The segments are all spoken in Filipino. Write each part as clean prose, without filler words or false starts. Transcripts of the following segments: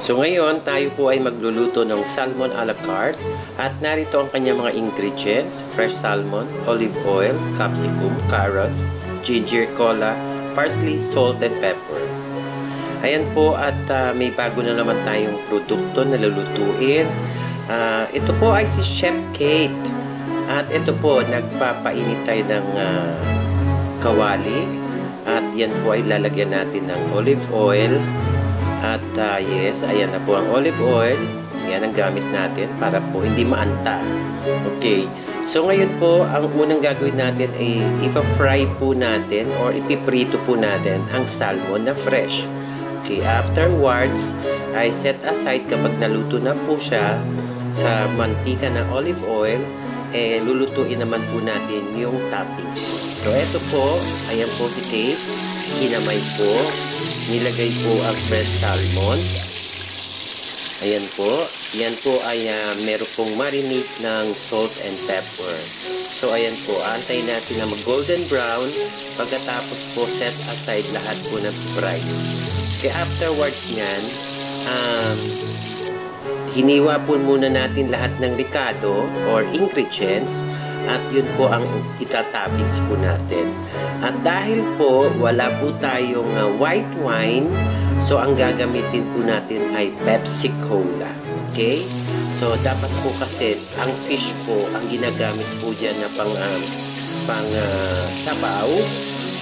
So ngayon, tayo po ay magluluto ng salmon a la carte at narito ang kanyang mga ingredients: fresh salmon, olive oil, capsicum, carrots, ginger, cola, parsley, salt, and pepper. Ayan po, at may bago na naman tayong produkto na lulutuin. Ito po ay si Chef Kate. At ito po, nagpapainit tayo ng kawali. At yan po ay lalagyan natin ng olive oil. At yes, ayan na po ang olive oil. Yan ang gamit natin para po hindi maanta. Okay. So ngayon po, ang unang gagawin natin ay ipa-fry po natin or ipiprito po natin ang salmon na fresh. Okay, afterwards, ay set aside kapag naluto na po siya sa mantika na olive oil, lulutuin naman po natin yung toppings. So eto po, ayan po si Kate. Kinamay po. Nilagay po ang fresh salmon. Ayan po. Yan po ay meron pong marinate ng salt and pepper. So ayan po, antayin natin na mag-golden brown. Pagkatapos po, set aside lahat po ng fry. Kaya afterwards nyan, hiniwa po muna natin lahat ng ricado or ingredients at yun po ang itatoppings po natin. At dahil po wala po tayong white wine, so ang gagamitin po natin ay Pepsi Cola. Okay? So dapat po kasi ang fish po, ang ginagamit po dyan na pang sabaw,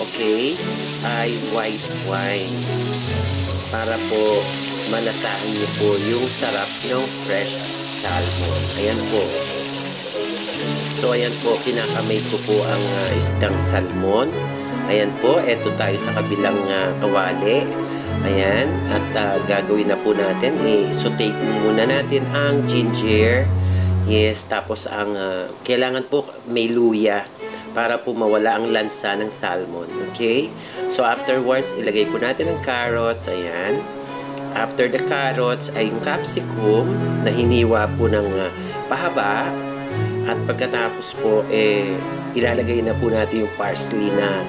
okay, ay white wine. Para po malasahan niyo po yung sarap ng fresh salmon. Ayan po. So ayan po, kinakamay ko po ang isdang salmon. Ayan po, eto tayo sa kabilang kawali. Ayan, at gagawin na po natin, i-saute po muna natin ang ginger. Yes, tapos ang kailangan po may luya para po mawala ang lansa ng salmon. Okay? So afterwards, ilagay po natin ang carrots. Ayan. After the carrots ay yung capsicum na hiniwa po ng pahaba. At pagkatapos po, ilalagay na po natin yung parsley na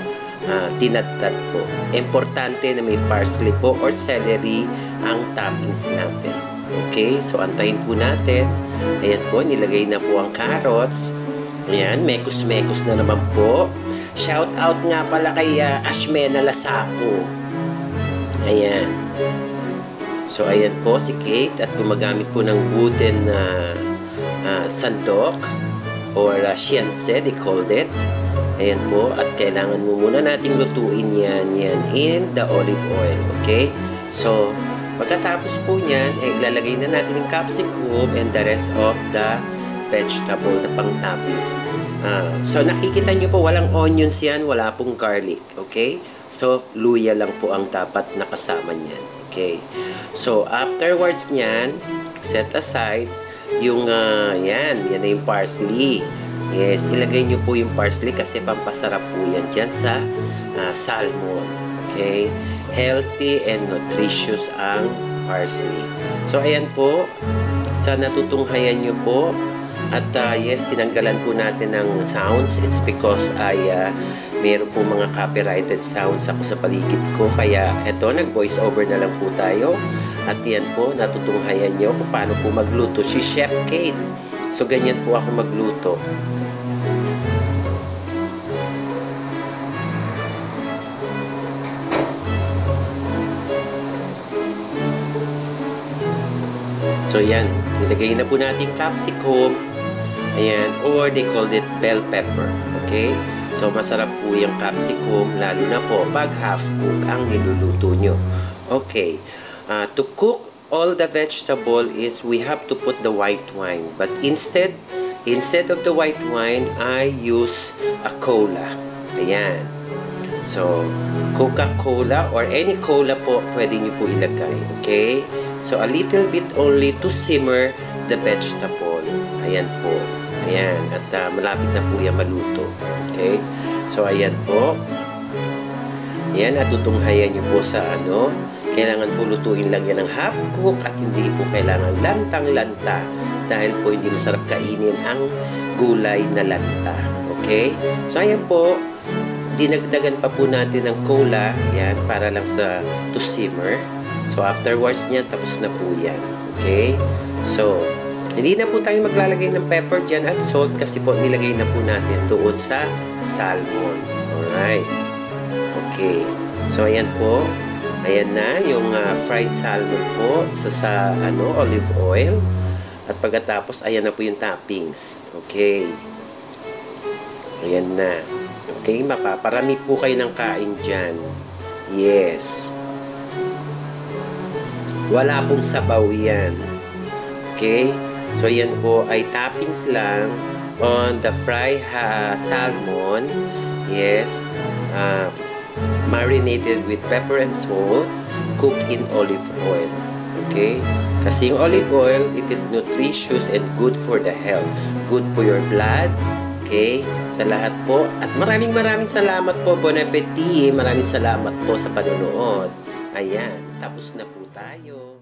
tinadtad po. Importante na may parsley po or celery ang toppings natin. Okay? So antayin po natin. Ayan po, nilagay na po ang carrots. Ayan, mekos-mekos na naman po. Shout out nga pala kay Ashmena Lasaco. Ayan. So ayan po si Kate at gumagamit po ng wooden sandok or siense, they called it. Ayan po, at kailangan mo muna nating lutuin yan in the olive oil. Okay? So, pagkatapos po niyan, ilalagay na natin yung capsicum and the rest of the vegetable na pang toppings. So, nakikita nyo po, walang onions yan, wala pong garlic. Okay? So, luya lang po ang dapat nakasama niyan. Okay? So, afterwards niyan, set aside yung, yan na yung parsley. Yes, ilagay nyo po yung parsley kasi pampasarap po yan dyan sa salmon. Okay? Healthy and nutritious ang parsley. So, ayan po. Sa natutunghayan nyo po. At yes, tinanggalan po natin ng sounds. It's because meron po mga copyrighted sounds ako sa paligid ko. Kaya eto, nag-voice over na lang po tayo. At yan po, natutunghayan nyo kung paano po magluto si Chef Kate. So, ganyan po ako magluto. So, yan. Nilagay na po natin capsicum. Ayan. Or they called it bell pepper. Okay? So, masarap po yung capsicum. Lalo na po pag half cook ang niluluto nyo. Okay. To cook all the vegetable is we have to put the white wine. But instead of the white wine, I use a cola. Ayan. So, Coca-Cola or any cola po, pwede nyo po ilagay. Okay? So, a little bit only to simmer the vegetable. Ayan po. Ayan. At malapit na po yan maluto. Okay? So, ayan po. Ayan. At tutunghayan nyo po sa kailangan po lutuin lang yan ng half cook at hindi po kailangan lantang-lanta dahil po hindi masarap kainin ang gulay na lanta. Okay? So, ayan po. Dinagdagan pa po natin ng cola. Yan. Para lang to simmer. So, afterwards niyan, tapos na po yan. Okay? So, hindi na po tayo maglalagay ng pepper dyan at salt kasi po nilagay na po natin doon sa salmon. Alright. Okay. So, ayan po. Ayan na yung fried salmon po sa olive oil. At pagkatapos, ayan na po yung toppings. Okay. Ayan na. Okay, mapaparami po kayo ng kain dyan. Yes. Wala pong sabaw yan. Okay? So, yan po ay toppings lang on the fried salmon. Yes. Marinated with pepper and salt, cooked in olive oil. Okay? Kasi yung olive oil, it is nutritious and good for the health. Good for your blood. Okay? Sa lahat po. At maraming salamat po. Bon appetit. Maraming salamat po sa panonood. Ayan. Tapos na po tayo.